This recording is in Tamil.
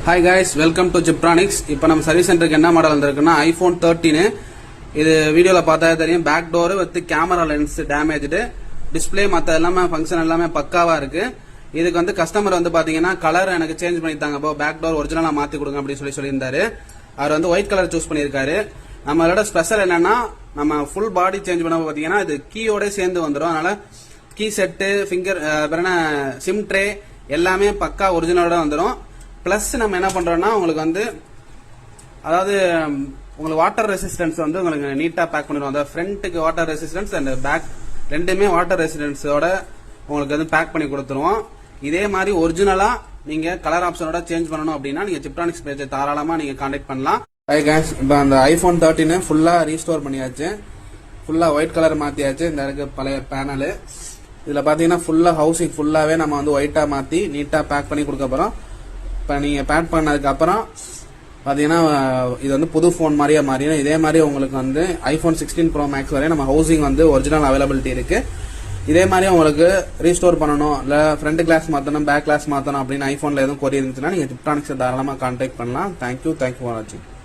Hi guys, welcome to Chiptronics. இப்போ நம்ம சர்வீஸ் சென்டருக்கு என்ன மாடல் வந்திருக்குன்னா iPhone 13. இது வீடியோல பார்த்தா தெரியும். Back door with camera lens damaged, display மத்த எல்லாமே ஃபங்க்ஷன் எல்லாமே பக்காவா இருக்கு. இதுக்கு வந்து கஸ்டமர் வந்து பாத்தீங்கன்னா கலர் எனக்கு சேஞ்ச் பண்ணிட்டாங்க, போ பேக் டோர் ஒரிஜினலா மாத்தி கொடுங்க அப்படி சொல்லியிருந்தாரு. அவர் வந்து ஒயிட் கலர் சூஸ் பண்ணியிருக்காரு. நம்மளோட ஸ்பெஷல் என்னன்னா நம்ம ஃபுல் பாடி சேஞ்ச் பண்ண பாத்தீங்கன்னா இது கீயோட சேர்ந்து வந்துடும். அதனால key set, finger, SIM tray எல்லாமே பக்கா ஒரிஜினலோட வந்துடும். பிளஸ் நம்ம என்ன பண்றோம்னா உங்களுக்கு வந்து அதாவது உங்களுக்கு வாட்டர் ரெசிஸ்டன்ஸ் வந்து உங்களுக்கு நீட்டா பேக் பண்ணிடுவோம். அதாவது ஃப்ரண்ட்டுக்கு வாட்டர் ரெசிஸ்டன்ஸ் அண்ட் பேக் ரெண்டுமே வாட்டர் ரெசிஸ்டன்ஸோட உங்களுக்கு வந்து பேக் பண்ணி கொடுத்துருவோம். இதே மாதிரி ஒரிஜினலா நீங்க கலர் ஆப்ஷனோட சேஞ்ச் பண்ணணும் அப்படின்னா நீங்க சிப்ட்ரானிக்ஸ் பேஜை தாராளமா நீங்க கான்டாக்ட் பண்ணலாம். இப்போ அந்த iPhone 13 ஃபுல்லா ரீஸ்டோர் பண்ணியாச்சு, ஃபுல்லா ஒயிட் கலர் மாத்தியாச்சு. இந்த இருக்கு பழைய பேனல். இதுல பாத்தீங்கன்னா ஃபுல்லா ஹவுசிங் ஃபுல்லாவே நம்ம வந்து ஒயிட்டா மாத்தி நீட்டா பேக் பண்ணி கொடுக்க போறோம். இப்போ நீங்கள் பேக் பண்ணதுக்கு அப்புறம் பார்த்தீங்கன்னா இது வந்து புது ஃபோன் மாதிரியே மாறிடும். இதே மாதிரி உங்களுக்கு வந்து iPhone 16 Pro Max வரையும் நம்ம ஹவுசிங் வந்து ஒரிஜினல் அவைலபிலிட்டி இருக்கு. இதே மாதிரி உங்களுக்கு ரீஸ்டோர் பண்ணணும், இல்லை ஃப்ரண்ட் கிளாஸ் மாற்றணும், பேக் கிளாஸ் மாற்றணும் அப்படின்னு ஐஃபோனில் எதுவும் கொரி இருந்துச்சுன்னா நீங்கள் சிப்ட்ரானிக்ஸை தாராளமாக கான்டாக்ட் பண்ணலாம். தேங்க்யூ ஃபார் வாட்சிங்.